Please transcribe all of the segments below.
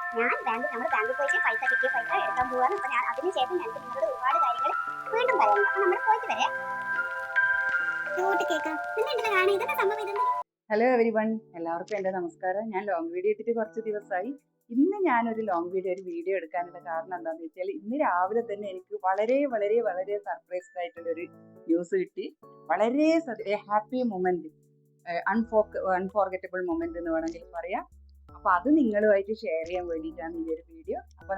നമ്മൾ ബാങ്കിൽ പോയിട്ട് പൈസ കിട്ടിയ പൈസ എടുക്കാൻ പോവാണ്. അപ്പോൾ ഞാൻ അതിനുശേഷം ഞങ്ങൾക്ക് നിങ്ങളോട് ഒരുപാട് കാര്യങ്ങൾ വീണ്ടും പറയാം. അപ്പോൾ നമ്മൾ പോയിട്ട് വരെ കേൾക്കാം. എന്തെങ്കിലും കാണാൻ ഇതൊക്കെ സംഭവം ഇതെന്താ? ഹലോ എവരി വൺ, എല്ലാവർക്കും എൻ്റെ നമസ്കാരം. ഞാൻ ലോങ് വീഡിയോ ഇട്ടിട്ട് കുറച്ച് ദിവസമായി. ഇന്ന് ഞാനൊരു ലോങ് വീഡിയോ എടുക്കാനുള്ള കാരണം എന്താണെന്ന് വെച്ചാൽ, ഇന്ന് രാവിലെ തന്നെ എനിക്ക് വളരെ വളരെ വളരെ സർപ്രൈസ്ഡ് ആയിട്ടുള്ളൊരു ന്യൂസ് കിട്ടി. വളരെ ഹാപ്പി മൊമെന്റ്, അൺഫോർഗറ്റബിൾ മൊമെന്റ് എന്ന് വേണമെങ്കിൽ പറയാം. അപ്പൊ അത് നിങ്ങളുമായിട്ട് ഷെയർ ചെയ്യാൻ വേണ്ടിയിട്ടാണ് ഈ ഒരു വീഡിയോ. അപ്പൊ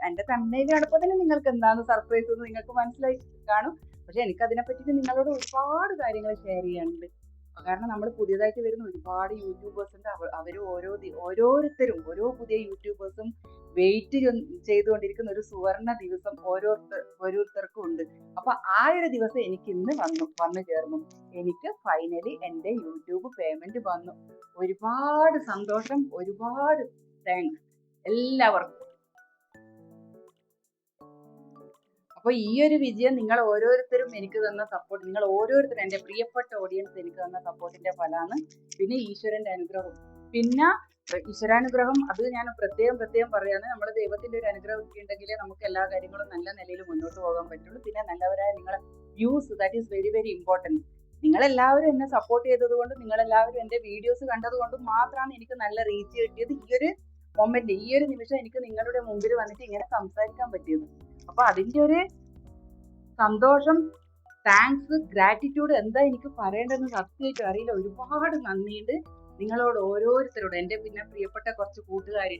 എന്റെ തമ്മനയിൽ കണ്ടപ്പോൾ തന്നെ നിങ്ങൾക്ക് എന്താണ് സർപ്രൈസ് എന്ന് നിങ്ങൾക്ക് മനസ്സിലായി കാണും. പക്ഷെ എനിക്ക് അതിനെ പറ്റിയിട്ട് നിങ്ങളോട് ഒരുപാട് കാര്യങ്ങൾ ഷെയർ ചെയ്യാനുണ്ട്. കാരണം നമ്മൾ പുതിയതായിട്ട് വരുന്ന ഒരുപാട് യൂട്യൂബേഴ്സ് ഉണ്ട്. അവർ ഓരോരുത്തരും ഓരോ പുതിയ യൂട്യൂബേഴ്സും വെയിറ്റ് ചെയ്തുകൊണ്ടിരിക്കുന്ന ഒരു സുവർണ ദിവസം ഓരോരുത്തർക്കും ഉണ്ട്. അപ്പൊ ആ ഒരു ദിവസം എനിക്ക് ഇന്ന് വന്നു ചേർന്നു. എനിക്ക് ഫൈനലി എൻ്റെ യൂട്യൂബ് പേയ്മെന്റ് വന്നു. ഒരുപാട് സന്തോഷം, ഒരുപാട് താങ്ക്സ് എല്ലാവർക്കും. അപ്പൊ ഈ ഒരു വിജയം നിങ്ങൾ ഓരോരുത്തരും എനിക്ക് തന്ന സപ്പോർട്ട്, നിങ്ങൾ ഓരോരുത്തരും എൻ്റെ പ്രിയപ്പെട്ട ഓഡിയൻസ് എനിക്ക് തന്ന സപ്പോർട്ടിന്റെ ഫലമാണ്. പിന്നെ ഈശ്വരന്റെ അനുഗ്രഹം. പിന്നെ ഈശ്വരാനുഗ്രഹം അത് ഞാൻ പ്രത്യേകം പറയാണ്. നമ്മുടെ ദൈവത്തിന്റെ ഒരു അനുഗ്രഹം ഉണ്ടെങ്കിലേ നമുക്ക് എല്ലാ കാര്യങ്ങളും നല്ല നിലയിൽ മുന്നോട്ട് പോകാൻ പറ്റുള്ളൂ. പിന്നെ നല്ലവരായ നിങ്ങളെ views, that is very very important. നിങ്ങളെല്ലാവരും എന്നെ സപ്പോർട്ട് ചെയ്തതുകൊണ്ടും നിങ്ങളെല്ലാവരും എൻ്റെ വീഡിയോസ് കണ്ടതുകൊണ്ടും മാത്രമാണ് എനിക്ക് നല്ല റീച്ച് കിട്ടിയത്. ഈ ഒരു മൊമെന്റ്, ഈ ഒരു നിമിഷം എനിക്ക് നിങ്ങളുടെ മുമ്പിൽ വന്നിട്ട് ഇങ്ങനെ സംസാരിക്കാൻ പറ്റിയത്. അപ്പൊ അതിന്റെ ഒരു സന്തോഷം, താങ്ക്സ്, ഗ്രാറ്റിറ്റ്യൂഡ് എന്താ എനിക്ക് പറയേണ്ടതെന്ന് സത്യമായിട്ട് അറിയില്ല. ഒരുപാട് നന്ദിയുണ്ട് നിങ്ങളോട് ഓരോരുത്തരോട്. എൻ്റെ പിന്നെ പ്രിയപ്പെട്ട കുറച്ച് കൂട്ടുകാർ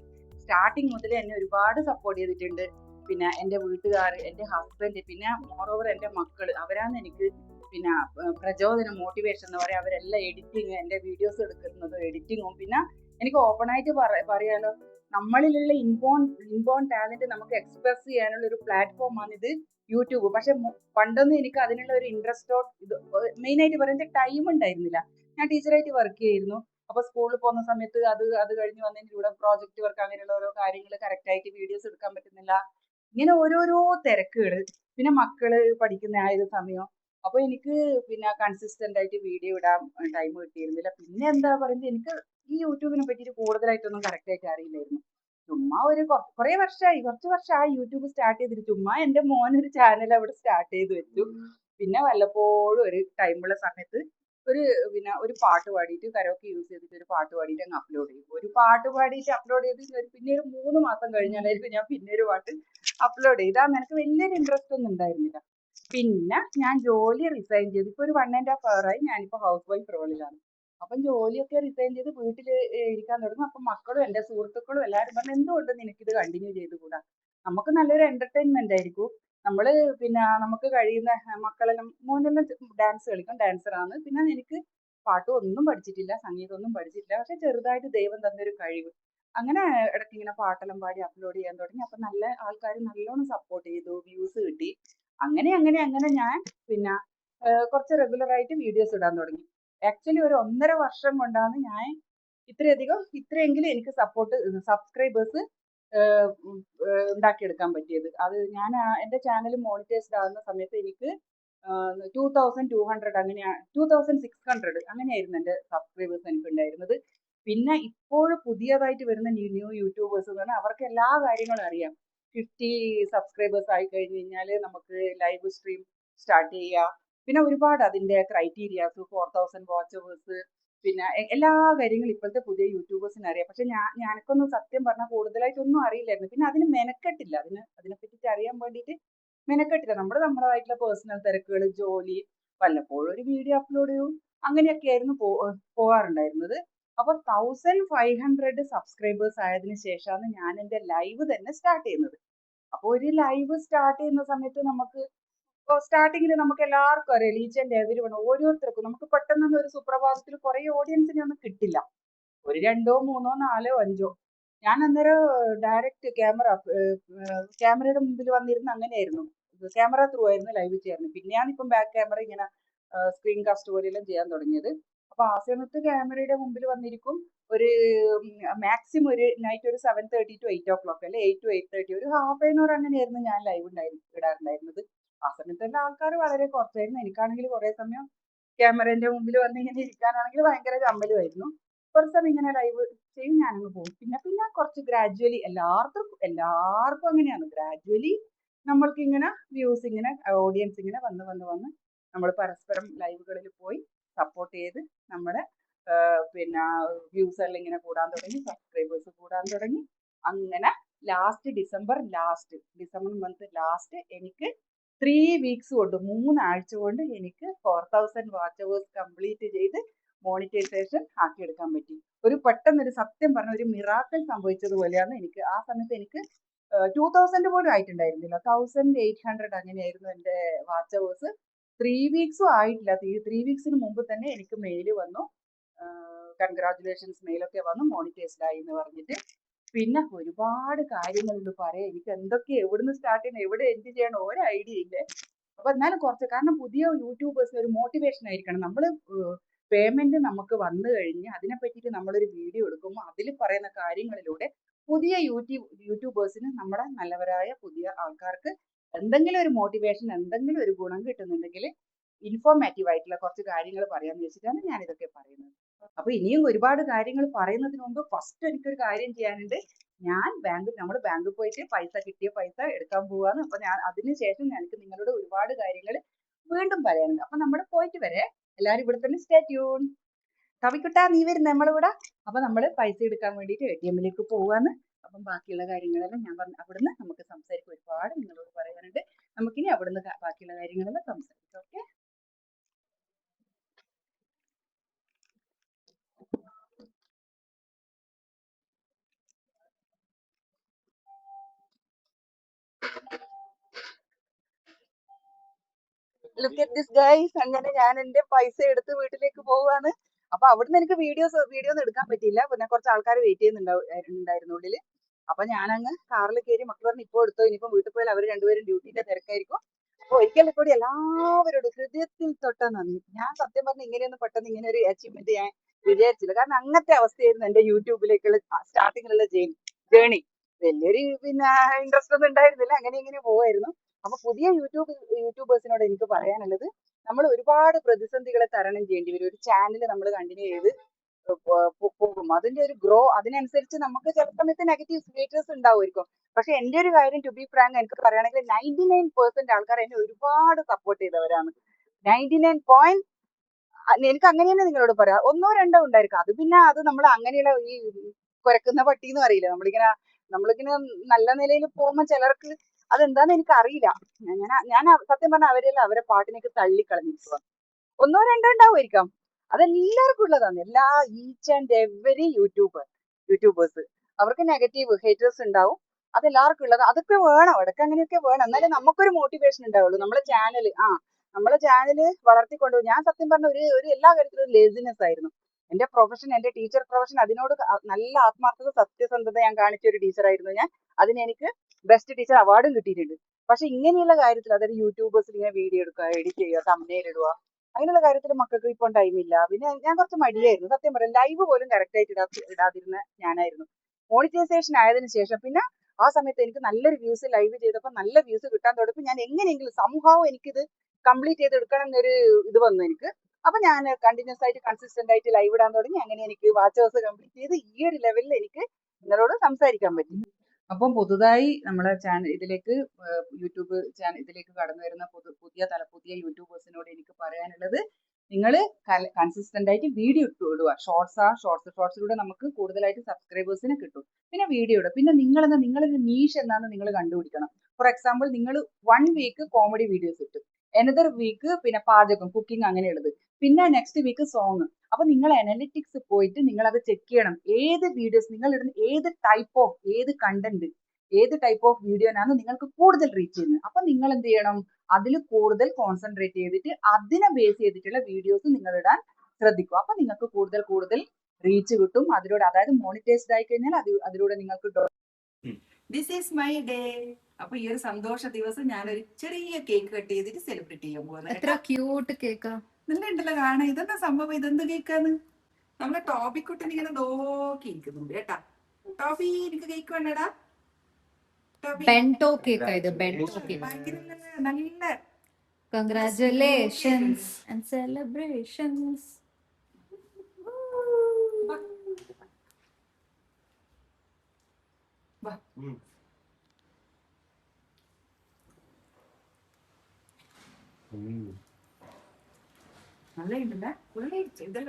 സ്റ്റാർട്ടിങ് മുതൽ എന്നെ ഒരുപാട് സപ്പോർട്ട് ചെയ്തിട്ടുണ്ട്. പിന്നെ എൻ്റെ വീട്ടുകാർ, എൻ്റെ ഹസ്ബൻഡ്, പിന്നെ മോറോവർ എൻ്റെ മക്കൾ, അവരാണ് എനിക്ക് പിന്നെ പ്രചോദനം, മോട്ടിവേഷൻ എന്ന് പറയാം. അവരെല്ലാം എഡിറ്റിങ്, എൻ്റെ വീഡിയോസ് എടുക്കുന്നതും എഡിറ്റിങ്ങും. പിന്നെ എനിക്ക് ഓപ്പണായിട്ട് പറയാലോ, നമ്മളിലുള്ള ഇൻബോൺ ടാലന്റ് നമുക്ക് എക്സ്പ്രസ് ചെയ്യാനുള്ള ഒരു പ്ലാറ്റ്ഫോമാണ് ഇത് യൂട്യൂബ്. പക്ഷെ പണ്ടൊന്നും എനിക്ക് അതിനുള്ള ഒരു ഇൻട്രസ്റ്റോ ഇത് മെയിനായിട്ട് പറയുന്നത് ടൈം ഉണ്ടായിരുന്നില്ല. ഞാൻ ടീച്ചറായിട്ട് വർക്ക് ചെയ്യായിരുന്നു. അപ്പൊ സ്കൂളിൽ പോകുന്ന സമയത്ത് അത് കഴിഞ്ഞ് വന്നതിന് കൂടെ പ്രോജക്റ്റ് വർക്ക്, അങ്ങനെയുള്ള ഓരോ കാര്യങ്ങൾ കറക്റ്റായിട്ട് വീഡിയോസ് എടുക്കാൻ പറ്റുന്നില്ല. ഇങ്ങനെ ഓരോരോ തിരക്കുകൾ. പിന്നെ മക്കള് പഠിക്കുന്ന ആ ഒരു സമയം. അപ്പൊ എനിക്ക് പിന്നെ കൺസിസ്റ്റന്റ് ആയിട്ട് വീഡിയോ ഇടാൻ ടൈം കിട്ടിയിരുന്നില്ല. പിന്നെ എന്താ പറയുന്നത്, എനിക്ക് ഈ യൂട്യൂബിനെ പറ്റിയിട്ട് കൂടുതലായിട്ടൊന്നും കറക്റ്റായിട്ട് അറിയില്ലായിരുന്നു. ചുമ്മാ കുറച്ച് വർഷമായി യൂട്യൂബ് സ്റ്റാർട്ട് ചെയ്തിട്ട്. ചുമ്മാ എൻ്റെ മോനൊരു ചാനൽ അവിടെ സ്റ്റാർട്ട് ചെയ്ത് വെച്ചു. പിന്നെ വല്ലപ്പോഴും ഒരു ടൈമുള്ള സമയത്ത് ഒരു പാട്ട് പാടിയിട്ട്, കരോക്കെ യൂസ് ചെയ്തിട്ട് ഒരു പാട്ട് പാടിയിട്ട് അങ്ങ് അപ്ലോഡ് ചെയ്യും. ഒരു പാട്ട് പാടിയിട്ട് അപ്ലോഡ് ചെയ്ത് പിന്നെ ഒരു 3 മാസം കഴിഞ്ഞാലായിരിക്കും ഞാൻ പിന്നെ ഒരു പാട്ട് അപ്ലോഡ് ചെയ്ത്. എനിക്ക് വലിയൊരു ഇൻട്രസ്റ്റ് ഒന്നും ഉണ്ടായിരുന്നില്ല. പിന്നെ ഞാൻ ജോലി റിസൈൻ ചെയ്ത് ഇപ്പൊ ഒരു 1.5 hour ആയി ഞാനിപ്പോ ഹൗസ് വൈഫ് റോളിലാണ്. അപ്പം ജോലിയൊക്കെ റിസൈൻ ചെയ്ത് വീട്ടിൽ ഇരിക്കാൻ തുടങ്ങും. അപ്പം മക്കളും എൻ്റെ സുഹൃത്തുക്കളും എല്ലാവരും പറഞ്ഞു, എന്തുകൊണ്ട് നിനക്കിത് കണ്ടിന്യൂ ചെയ്തുകൂടാ? നമുക്ക് നല്ലൊരു എന്റർടൈൻമെന്റ് ആയിരിക്കും. നമ്മള് പിന്നെ നമുക്ക് കഴിയുന്ന മക്കളെല്ലാം, മോനെല്ലാം ഡാൻസ് കളിക്കും, ഡാൻസറാണ്. പിന്നെ എനിക്ക് പാട്ടും ഒന്നും പഠിച്ചിട്ടില്ല, സംഗീതമൊന്നും പഠിച്ചിട്ടില്ല. പക്ഷെ ചെറുതായിട്ട് ദൈവം തന്നൊരു കഴിവ്. അങ്ങനെ ഇടയ്ക്ക് ഇങ്ങനെ പാട്ടെല്ലാം പാടി അപ്ലോഡ് ചെയ്യാൻ തുടങ്ങി. അപ്പൊ നല്ല ആൾക്കാർ നല്ലോണം സപ്പോർട്ട് ചെയ്തു, വ്യൂസ് കിട്ടി. അങ്ങനെ ഞാൻ പിന്നെ കുറച്ച് റെഗുലർ ആയിട്ട് വീഡിയോസ് ഇടാൻ തുടങ്ങി. ആക്ച്വലി ഒരു 1.5 വർഷം കൊണ്ടാണ് ഞാൻ ഇത്രയെങ്കിലും എനിക്ക് സബ്സ്ക്രൈബേഴ്സ് ഉണ്ടാക്കിയെടുക്കാൻ പറ്റിയത്. അത് ഞാൻ എൻ്റെ ചാനൽ മോണിറ്റൈസ്ഡ് ആകുന്ന സമയത്ത് എനിക്ക് 2200 അങ്ങനെയാണ്, 2600 അങ്ങനെയായിരുന്നു എൻ്റെ സബ്സ്ക്രൈബേഴ്സ് എനിക്ക് ഉണ്ടായിരുന്നത്. പിന്നെ ഇപ്പോൾ പുതിയതായിട്ട് വരുന്ന ന്യൂ യൂട്യൂബേഴ്സ് എന്ന് പറഞ്ഞാൽ അവർക്ക് എല്ലാ കാര്യങ്ങളും അറിയാം. 50 സബ്സ്ക്രൈബേഴ്സ് ആയി കഴിഞ്ഞ് കഴിഞ്ഞാൽ നമുക്ക് ലൈവ് സ്ട്രീം സ്റ്റാർട്ട് ചെയ്യാം. പിന്നെ ഒരുപാട് അതിൻ്റെ ക്രൈറ്റീരിയാസ്, 4000 വാച്ചവേഴ്സ്, പിന്നെ എല്ലാ കാര്യങ്ങളും ഇപ്പോഴത്തെ പുതിയ യൂട്യൂബേഴ്സിന് അറിയാം. പക്ഷെ ഞാനൊക്കൊന്നും സത്യം പറഞ്ഞാൽ കൂടുതലായിട്ടൊന്നും അറിയില്ലായിരുന്നു. പിന്നെ അതിന് മെനക്കെട്ടില്ല, അതിനെപ്പറ്റിയിട്ട് അറിയാൻ വേണ്ടിയിട്ട് മെനക്കെട്ടില്ല. നമ്മളതായിട്ടുള്ള പേഴ്സണൽ തിരക്കുകൾ, ജോലി, വല്ലപ്പോഴും ഒരു വീഡിയോ അപ്ലോഡ് ചെയ്യും, അങ്ങനെയൊക്കെ ആയിരുന്നു പോകാറുണ്ടായിരുന്നത്. അപ്പൊ 1500 സബ്സ്ക്രൈബേഴ്സ് ആയതിനു ശേഷമാണ് ഞാൻ എൻ്റെ ലൈവ് തന്നെ സ്റ്റാർട്ട് ചെയ്യുന്നത്. അപ്പൊ ഒരു ലൈവ് സ്റ്റാർട്ട് ചെയ്യുന്ന സമയത്ത് നമുക്ക് സ്റ്റാർട്ടിങ്ങിൽ നമുക്ക് എല്ലാവർക്കും അറിയാം, ഈച്ച് ആൻഡ് എവരി വൺ, ഓരോരുത്തർക്കും നമുക്ക് പെട്ടെന്നൊന്നും ഒരു സുപ്രഭാതത്തിൽ കുറെ ഓഡിയൻസിനെ ഒന്നും കിട്ടില്ല. ഒരു 2, 3, 4, 5. ഞാൻ അന്നേരം ഡയറക്റ്റ് ക്യാമറയുടെ മുമ്പിൽ വന്നിരുന്ന് അങ്ങനെയായിരുന്നു, ക്യാമറ ത്രൂ ആയിരുന്നു ലൈവ് ചെയ്യാറുണ്ട്. പിന്നെയാണ് ഇപ്പം ബാക്ക് ക്യാമറ ഇങ്ങനെ സ്ക്രീൻ കാസ്റ്റ് പോലെയെല്ലാം ചെയ്യാൻ തുടങ്ങിയത്. അപ്പൊ ആ സമയത്ത് ക്യാമറയുടെ മുമ്പിൽ വന്നിരിക്കും. ഒരു മാക്സിമം ഒരു നൈറ്റ് ഒരു 7:30 to 8 o'clock, അല്ലെ 8 to 8:30, ഒരു ഹാഫ് ആൻ അവർ അങ്ങനെയായിരുന്നു ഞാൻ ലൈവ് ഇടാറുണ്ടായിരുന്നത്. ആ സമയത്ത് തന്നെ ആൾക്കാർ വളരെ കുറച്ചായിരുന്നു. എനിക്കാണെങ്കിൽ കുറെ സമയം ക്യാമറേന്റെ മുമ്പിൽ വന്ന് ഇങ്ങനെ ഇരിക്കാനാണെങ്കിൽ ഭയങ്കര ചമ്മലുമായിരുന്നു. ദിവസം ഇങ്ങനെ ലൈവ് ചെയ്യും, ഞാനങ്ങ് പോകും. പിന്നെ പിന്നെ കുറച്ച് ഗ്രാജുവലി എല്ലാവർക്കും അങ്ങനെയാണ്. ഗ്രാജുവലി നമ്മൾക്ക് ഇങ്ങനെ വ്യൂസ് ഇങ്ങനെ ഓഡിയൻസ് ഇങ്ങനെ വന്ന് നമ്മൾ പരസ്പരം ലൈവുകളിൽ പോയി സപ്പോർട്ട് ചെയ്ത് നമ്മുടെ പിന്നെ വ്യൂസ് എല്ലാം ഇങ്ങനെ കൂടാൻ തുടങ്ങി, സബ്സ്ക്രൈബേഴ്സ് കൂടാൻ തുടങ്ങി. അങ്ങനെ ഡിസംബർ മന്ത് ലാസ്റ്റ് എനിക്ക് 3 വീക്സ് കൊണ്ട് 3 ആഴ്ച കൊണ്ട് എനിക്ക് 4000 വാച്ച് അവേഴ്സ് കംപ്ലീറ്റ് ചെയ്ത് മോണിറ്റൈസേഷൻ ആക്കിയെടുക്കാൻ പറ്റി. പെട്ടെന്നൊരു സത്യം പറഞ്ഞ ഒരു മിറാക്കിൾ സംഭവിച്ചതുപോലെയാണ്. എനിക്ക് ആ സമയത്ത് എനിക്ക് 2000 പോലും ആയിട്ടുണ്ടായിരുന്നില്ല, 1800 അങ്ങനെയായിരുന്നു എൻ്റെ വാച്ച് അവേഴ്സ്. 3 വീക്സും ആയിട്ടില്ല. 3 വീക്സിന് മുമ്പ് തന്നെ എനിക്ക് മെയിൽ വന്നു, കൺഗ്രാറ്റുലേഷൻസ് മെയിലൊക്കെ വന്നു, മോണിറ്റൈസ്ഡ് ആയി എന്ന് പറഞ്ഞിട്ട്. പിന്നെ ഒരുപാട് കാര്യങ്ങളുണ്ട് പറയാം. എനിക്ക് എന്തൊക്കെ എവിടുന്ന് സ്റ്റാർട്ട് ചെയ്യണം, എവിടെ എൻഡ് ചെയ്യണം ഒരു ഐഡിയ ഇല്ലേ. അപ്പൊ എന്നാലും കാരണം പുതിയ യൂട്യൂബേഴ്സിന് ഒരു മോട്ടിവേഷൻ ആയിരിക്കണം. നമ്മൾ പേയ്മെന്റ് നമുക്ക് വന്നു കഴിഞ്ഞ് അതിനെ പറ്റിയിട്ട് നമ്മളൊരു വീഡിയോ എടുക്കുമ്പോൾ അതിൽ പറയുന്ന കാര്യങ്ങളിലൂടെ പുതിയ യൂട്യൂബേഴ്സിന്, നമ്മുടെ നല്ലവരായ പുതിയ ആൾക്കാർക്ക് എന്തെങ്കിലും ഒരു മോട്ടിവേഷൻ, എന്തെങ്കിലും ഒരു ഗുണം കിട്ടുന്നുണ്ടെങ്കിൽ ഇൻഫോർമേറ്റീവ് ആയിട്ടുള്ള കുറച്ച് കാര്യങ്ങൾ പറയാമെന്ന് വെച്ചിട്ടാണ് ഞാൻ ഇതൊക്കെ പറയുന്നത്. അപ്പൊ ഇനിയും ഒരുപാട് കാര്യങ്ങൾ പറയുന്നതിന് മുമ്പ് ഫസ്റ്റ് എനിക്കൊരു കാര്യം ചെയ്യാനുണ്ട്. ഞാൻ നമ്മുടെ ബാങ്കിൽ പോയിട്ട് കിട്ടിയ പൈസ എടുക്കാൻ പോവാണ്. അപ്പൊ ഞാൻ അതിനുശേഷം എനിക്ക് നിങ്ങളോട് ഒരുപാട് കാര്യങ്ങൾ വീണ്ടും പറയാനുണ്ട്. അപ്പൊ നമ്മൾ പോയിട്ട് വരെ എല്ലാവരും ഇവിടെ തന്നെ സ്റ്റേ ട്യൂൺ. കവിക്കുട്ടാ നീ വരുന്ന നമ്മളിവിടെ. അപ്പൊ നമ്മൾ പൈസ എടുക്കാൻ വേണ്ടിയിട്ട് ATM-ലേക്ക് പോവാന്ന്. അപ്പം ബാക്കിയുള്ള കാര്യങ്ങളെല്ലാം ഞാൻ അവിടുന്ന് നമുക്ക് സംസാരിക്കും. ഒരുപാട് നിങ്ങളോട് പറയാനുണ്ട്. നമുക്കിനി അവിടുന്ന് ബാക്കിയുള്ള കാര്യങ്ങളെല്ലാം സംസാരിക്കാം. Okay. Look at this guys. അങ്ങനെ ഞാൻ എന്റെ പൈസ എടുത്ത് വീട്ടിലേക്ക് പോവാണ്. അപ്പൊ അവിടുന്ന് എനിക്ക് വീഡിയോ ഒന്നും എടുക്കാൻ പറ്റിയില്ല. പിന്നെ കുറച്ച് ആൾക്കാർ വെയിറ്റ് ചെയ്യുന്നുണ്ടായിരുന്നു ഉള്ളില്. അപ്പൊ ഞാനങ്ങ് കാറിൽ കയറി. മക്കൾ പറഞ്ഞു ഇപ്പൊ എടുത്തോ, ഇനിയിപ്പം വീട്ടിൽ പോയാൽ അവർ രണ്ടുപേരും ഡ്യൂട്ടിന്റെ തിരക്കായിരിക്കും. അപ്പൊ ഒരിക്കലും കൂടി എല്ലാവരോടും ഹൃദയത്തിൽ തൊട്ട നന്ദി. ഞാൻ സത്യം പറഞ്ഞ ഇങ്ങനെയൊന്നും പെട്ടെന്ന് ഇങ്ങനെ ഒരു അച്ചീവ്മെന്റ് ഞാൻ വിചാരിച്ചില്ല. കാരണം അങ്ങനത്തെ അവസ്ഥയായിരുന്നു എന്റെ യൂട്യൂബിലേക്കുള്ള സ്റ്റാർട്ടിങ്ങിലുള്ള ജേണി. വലിയൊരു പിന്നെ ഇൻട്രസ്റ്റ് ഒന്നും ഉണ്ടായിരുന്നില്ല, അങ്ങനെ ഇങ്ങനെ പോവായിരുന്നു. അപ്പൊ പുതിയ യൂട്യൂബേഴ്സിനോട് എനിക്ക് പറയാനുള്ളത്, നമ്മൾ ഒരുപാട് പ്രതിസന്ധികളെ തരണം ചെയ്യേണ്ടി വരും. ഒരു ചാനൽ നമ്മൾ കണ്ടിന്യൂ ചെയ്ത് പോകും. അതിന്റെ ഒരു അതിനനുസരിച്ച് നമുക്ക് ചില സമയത്ത് നെഗറ്റീവ് ക്രിയേറ്റേഴ്സ് ഉണ്ടാവുമായിരിക്കും. പക്ഷെ എന്റെ ഒരു കാര്യം, ടു ബി ഫ്രാങ്ക്, എനിക്ക് പറയുകയാണെങ്കിൽ 99% ആൾക്കാർ എന്നെ ഒരുപാട് സപ്പോർട്ട് ചെയ്തവരാണ്. 99 എനിക്ക് അങ്ങനെ തന്നെ നിങ്ങളോട് പറയാം. 1-2 ഉണ്ടായിരിക്കും. അത് പിന്നെ അത് നമ്മൾ അങ്ങനെയുള്ള ഈ കുരക്കുന്ന പട്ടി എന്ന് പറയില്ല, നമ്മളിങ്ങനെ നല്ല നിലയിൽ പോകുമ്പോൾ ചിലർക്ക് അതെന്താന്ന് എനിക്ക് അറിയില്ല. ഞാൻ സത്യം പറഞ്ഞാൽ അവരെല്ലാം അവരെ പാട്ടിനേക്ക് തള്ളിക്കളഞ്ഞിരിക്കുക. 1-2 ഉണ്ടാവുമായിരിക്കാം. അതെല്ലാവർക്കും ഉള്ളതാണ്. ഈച്ച് ആൻഡ് എവരി യൂട്യൂബേഴ്സ് അവർക്ക് നെഗറ്റീവ് ഹേറ്റേഴ്സ് ഉണ്ടാവും. അതെല്ലാവർക്കും ഉള്ളത്. അതൊക്കെ വേണം, ഇടയ്ക്ക് അങ്ങനെയൊക്കെ വേണം. എന്നാലേ നമുക്കൊരു മോട്ടിവേഷൻ ഉണ്ടാവുള്ളൂ. നമ്മളെ ചാനല് വളർത്തിക്കൊണ്ടു. ഞാൻ സത്യം പറഞ്ഞ ഒരു എല്ലാ കാര്യത്തിലും ഒരു ലേസിനെസ് ആയിരുന്നു. എന്റെ പ്രൊഫഷൻ, എന്റെ ടീച്ചർ പ്രൊഫഷൻ, അതിനോട് നല്ല ആത്മാർത്ഥത, സത്യസന്ധത ഞാൻ കാണിച്ച ഒരു ടീച്ചറായിരുന്നു ഞാൻ. അതിന് എനിക്ക് ബെസ്റ്റ് ടീച്ചർ അവാർഡും കിട്ടിയിട്ടുണ്ട്. പക്ഷെ ഇങ്ങനെയുള്ള കാര്യത്തിൽ, അതായത് യൂട്യൂബേഴ്സിൽ ഇങ്ങനെ വീഡിയോ എടുക്കുക, എഡിറ്റ് ചെയ്യുക, തംബ്നെയിൽ ഇടുക, അങ്ങനെയുള്ള കാര്യത്തിൽ മക്കൾക്ക് ഇപ്പം ടൈമില്ല. പിന്നെ ഞാൻ കുറച്ച് മടിയായിരുന്നു സത്യം പറയാം. ലൈവ് പോലും കറക്റ്റ് ആയിട്ട് ഇടാതിരുന്ന ഞാനായിരുന്നു. മോണിറ്റൈസേഷൻ ആയതിനു ശേഷം പിന്നെ ആ സമയത്ത് എനിക്ക് നല്ലൊരു വ്യൂസ്, ലൈവ് ചെയ്തപ്പോൾ നല്ല വ്യൂസ് കിട്ടാൻ തുടങ്ങി. ഞാൻ എങ്ങനെയെങ്കിലും സംഭവം എനിക്കിത് കംപ്ലീറ്റ് ചെയ്ത് എടുക്കണം എന്നൊരു ഇത് വന്നു എനിക്ക്. അപ്പൊ ഞാൻ കണ്ടിന്യൂസ് ആയിട്ട് കൺസിസ്റ്റന്റ് ആയിട്ട് ലൈവ് ഇടാൻ തുടങ്ങി. അങ്ങനെ എനിക്ക് വാച്ച് അവേഴ്സ് കംപ്ലീറ്റ് ചെയ്ത് ഈ ഒരു ലെവലിൽ എനിക്ക് നിങ്ങളോട് സംസാരിക്കാൻ പറ്റി. അപ്പം പുതുതായി നമ്മളെ യൂട്യൂബ് ഇതിലേക്ക് കടന്നു വരുന്ന പുതിയ യൂട്യൂബേഴ്സിനോട് എനിക്ക് പറയാനുള്ളത്, നിങ്ങൾ കൺസിസ്റ്റന്റ് ആയിട്ട് വീഡിയോ ഇടുക. ഷോർട്സിലൂടെ നമുക്ക് കൂടുതലായിട്ട് സബ്സ്ക്രൈബേഴ്സിനെ കിട്ടും. പിന്നെ വീഡിയോ ഇടുക. പിന്നെ നിങ്ങളുടെ നീഷ് എന്താണെന്ന് നിങ്ങൾ കണ്ടുപിടിക്കണം. ഫോർ എക്സാമ്പിൾ, നിങ്ങൾ 1 വീക്ക് കോമഡി വീഡിയോസ് ഇട്ടു, അനദർ വീക്ക് പിന്നെ പാചകം, കുക്കിംഗ് അങ്ങനെയുള്ളത്, പിന്നെ നെക്സ്റ്റ് വീക്ക് സോങ്. അപ്പൊ നിങ്ങൾ അനലിറ്റിക്സ് പോയിട്ട് നിങ്ങൾ അത് ചെക്ക് ചെയ്യണം. ഏത് വീഡിയോസ് നിങ്ങൾ ഇടുന്ന, ഏത് ടൈപ്പ് ഓഫ് വീഡിയോനാണ് നിങ്ങൾക്ക് കൂടുതൽ റീച്ച് ചെയ്യുന്നത്. അപ്പൊ നിങ്ങൾ എന്ത് ചെയ്യണം, അതിൽ കൂടുതൽ കോൺസെൻട്രേറ്റ് ചെയ്തിട്ട് അതിനെ ബേസ് ചെയ്തിട്ടുള്ള വീഡിയോസ് നിങ്ങൾ ഇടാൻ ശ്രദ്ധിക്കും. അപ്പൊ നിങ്ങൾക്ക് കൂടുതൽ റീച്ച് കിട്ടും. അതായത് മോണിറ്റൈസ്ഡ് ആയി കഴിഞ്ഞാൽ അതിലൂടെ നിങ്ങൾക്ക് ദിസ് ഈസ് മൈ ഡേ. അപ്പൊ ഈ ഒരു സന്തോഷ ദിവസം ഞാനൊരു ചെറിയ കേക്ക് കട്ട് ചെയ്തിട്ട് സെലിബ്രേറ്റ് ചെയ്യാൻ പോകുന്നത്. എത്ര ക്യൂട്ട് കേക്കാ, നല്ല ഉണ്ടല്ലോ കാണാൻ. ഇതെന്താ സംഭവം, ഇതെന്ത് കേക്കാണ്? നമ്മളെ ടോപ്പിക്കുട്ടൻ ഇങ്ങനെ നോക്കി ഇരിക്കുന്നുണ്ട് കേട്ടാ. ടോപ്പി, എനിക്ക് കേക്ക് വേണ്ടടാ. ബെന്റോ കേക്കാ ഇത്, ബെന്റോ കേക്ക്. നല്ല കൺഗ്രാറ്റുലേഷൻസ് ആൻഡ് സെലിബ്രേഷൻസ്. നല്ല ഉണ്ടല്ലേ